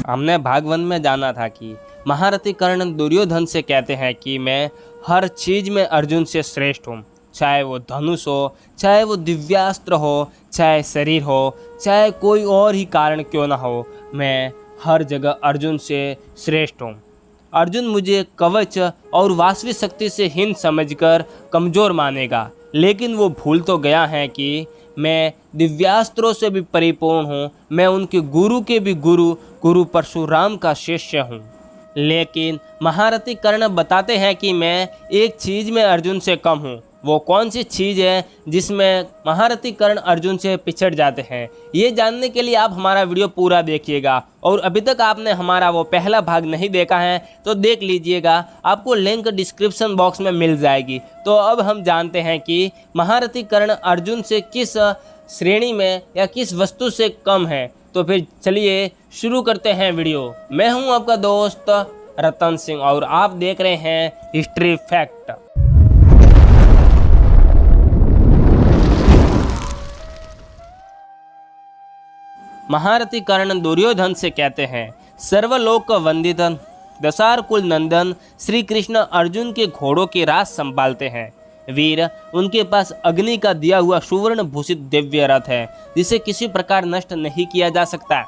हमने भागवत में जाना था कि महारथी कर्ण दुर्योधन से कहते हैं कि मैं हर चीज़ में अर्जुन से श्रेष्ठ हूँ, चाहे वो धनुष हो, चाहे वो दिव्यास्त्र हो, चाहे शरीर हो, चाहे कोई और ही कारण क्यों ना हो, मैं हर जगह अर्जुन से श्रेष्ठ हूँ। अर्जुन मुझे कवच और वास्तविक शक्ति से हीन समझकर कमज़ोर मानेगा, लेकिन वो भूल तो गया है कि मैं दिव्यास्त्रों से भी परिपूर्ण हूँ। मैं उनके गुरु के भी गुरु परशुराम का शिष्य हूँ। लेकिन महारथी कर्ण बताते हैं कि मैं एक चीज़ में अर्जुन से कम हूँ। वो कौन सी चीज़ है जिसमें महारथी कर्ण अर्जुन से पिछड़ जाते हैं, ये जानने के लिए आप हमारा वीडियो पूरा देखिएगा। और अभी तक आपने हमारा वो पहला भाग नहीं देखा है तो देख लीजिएगा, आपको लिंक डिस्क्रिप्शन बॉक्स में मिल जाएगी। तो अब हम जानते हैं कि महारथी कर्ण अर्जुन से किस श्रेणी में या किस वस्तु से कम है। तो फिर चलिए शुरू करते हैं वीडियो। मैं हूं आपका दोस्त रतन सिंह और आप देख रहे हैं हिस्ट्री फैक्ट। महारथी कर्ण दुर्योधन से कहते हैं, सर्वलोक वंदित दशार कुल नंदन श्री कृष्ण अर्जुन के घोड़ों के राज संभालते हैं। वीर, उनके पास अग्नि का दिया हुआ सुवर्ण भूषित दिव्य रथ है जिसे किसी प्रकार नष्ट नहीं किया जा सकता।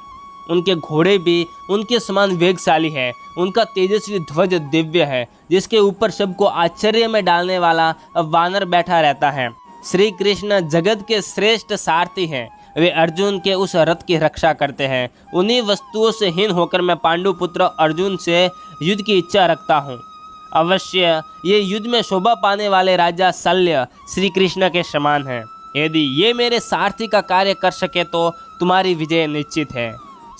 उनके घोड़े भी उनके समान वेगशाली हैं। उनका तेजस्वी ध्वज दिव्य है जिसके ऊपर सबको आश्चर्य में डालने वाला वानर बैठा रहता है। श्री कृष्ण जगत के श्रेष्ठ सारथी हैं। वे अर्जुन के उस रथ की रक्षा करते हैं। उन्हीं वस्तुओं से हीन होकर मैं पांडु पुत्र अर्जुन से युद्ध की इच्छा रखता हूँ। अवश्य ये युद्ध में शोभा पाने वाले राजा शल्य श्री कृष्ण के समान हैं। यदि ये मेरे सारथी का कार्य कर सके तो तुम्हारी विजय निश्चित है।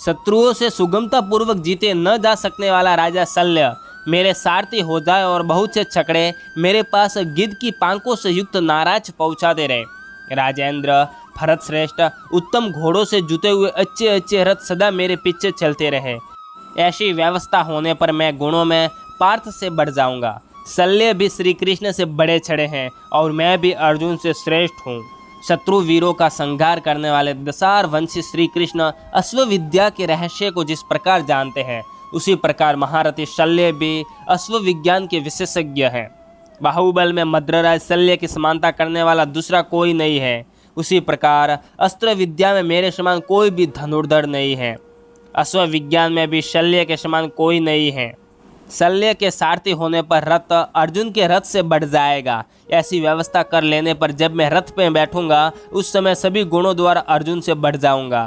शत्रुओं से सुगमता पूर्वक जीते न जा सकने वाला राजा शल्य मेरे सारथी हो जाए और बहुत से छकड़े मेरे पास गिद्ध की पांखों से युक्त नाराज पहुँचाते रहे। राजेंद्र भरत श्रेष्ठ उत्तम घोड़ों से जुते हुए अच्छे अच्छे रथ सदा मेरे पीछे चलते रहे। ऐसी व्यवस्था होने पर मैं गुणों में पार्थ से बढ़ जाऊंगा। शल्य भी श्री कृष्ण से बड़े छड़े हैं और मैं भी अर्जुन से श्रेष्ठ हूँ। शत्रु वीरों का संहार करने वाले दशार वंशी श्री कृष्ण अश्व विद्या के रहस्य को जिस प्रकार जानते हैं, उसी प्रकार महारथी शल्य भी अश्व विज्ञान के विशेषज्ञ हैं। बाहुबल में मद्रराज शल्य की समानता करने वाला दूसरा कोई नहीं है। उसी प्रकार अस्त्र विद्या में मेरे समान कोई भी धनुर्धर नहीं है। अश्व विज्ञान में भी शल्य के समान कोई नहीं है। शल्य के सारथी होने पर रथ अर्जुन के रथ से बढ़ जाएगा। ऐसी व्यवस्था कर लेने पर जब मैं रथ पे बैठूंगा उस समय सभी गुणों द्वारा अर्जुन से बढ़ जाऊंगा।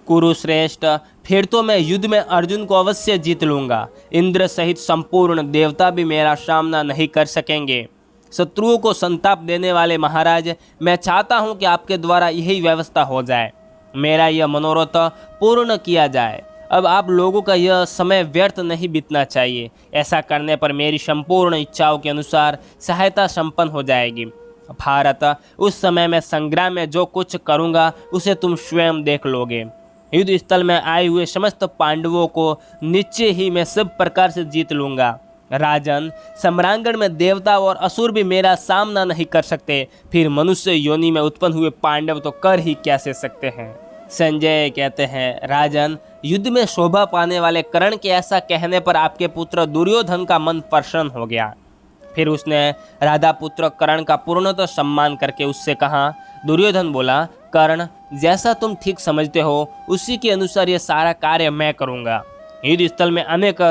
कुरुश्रेष्ठ, फिर तो मैं युद्ध में अर्जुन को अवश्य जीत लूंगा। इंद्र सहित संपूर्ण देवता भी मेरा सामना नहीं कर सकेंगे। शत्रुओं को संताप देने वाले महाराज, मैं चाहता हूं कि आपके द्वारा यही व्यवस्था हो जाए। मेरा यह मनोरथ पूर्ण किया जाए। अब आप लोगों का यह समय व्यर्थ नहीं बीतना चाहिए। ऐसा करने पर मेरी संपूर्ण इच्छाओं के अनुसार सहायता संपन्न हो जाएगी। भारत, उस समय मैं संग्राम में जो कुछ करूंगा उसे तुम स्वयं देख लोगे। युद्ध स्थल में आए हुए समस्त पांडवों को निश्चय ही मैं सब प्रकार से जीत लूंगा। राजन, सम्रांगण में देवता और असुर भी मेरा सामना नहीं कर सकते, फिर मनुष्य योनि में उत्पन्न हुए पांडव तो कर ही कैसे सकते हैं। संजय कहते हैं, राजन, युद्ध में शोभा पाने वाले कर्ण के ऐसा कहने पर आपके पुत्र दुर्योधन का मन प्रसन्न हो गया। फिर उसने राधा पुत्र कर्ण का पूर्णतः सम्मान करके उससे कहा। दुर्योधन बोला, कर्ण, जैसा तुम ठीक समझते हो उसी के अनुसार यह सारा कार्य मैं करूँगा। युद्ध स्थल में अनेक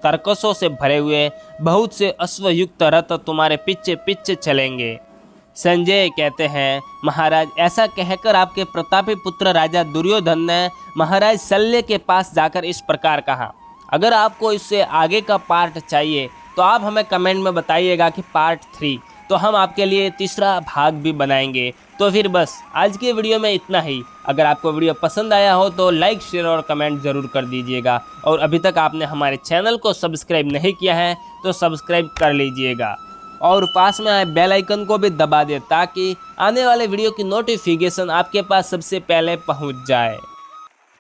तरकसों से भरे हुए बहुत से अश्वयुक्त रथ तुम्हारे पीछे पीछे चलेंगे। संजय कहते हैं, महाराज, ऐसा कहकर आपके प्रतापी पुत्र राजा दुर्योधन ने महाराज शल्य के पास जाकर इस प्रकार कहा। अगर आपको इससे आगे का पार्ट चाहिए तो आप हमें कमेंट में बताइएगा कि पार्ट 3, तो हम आपके लिए तीसरा भाग भी बनाएंगे। तो फिर बस आज के वीडियो में इतना ही। अगर आपको वीडियो पसंद आया हो तो लाइक, शेयर और कमेंट ज़रूर कर दीजिएगा। और अभी तक आपने हमारे चैनल को सब्सक्राइब नहीं किया है तो सब्सक्राइब कर लीजिएगा और पास में आए बेल आइकन को भी दबा दें ताकि आने वाले वीडियो की नोटिफिकेशन आपके पास सबसे पहले पहुंच जाए।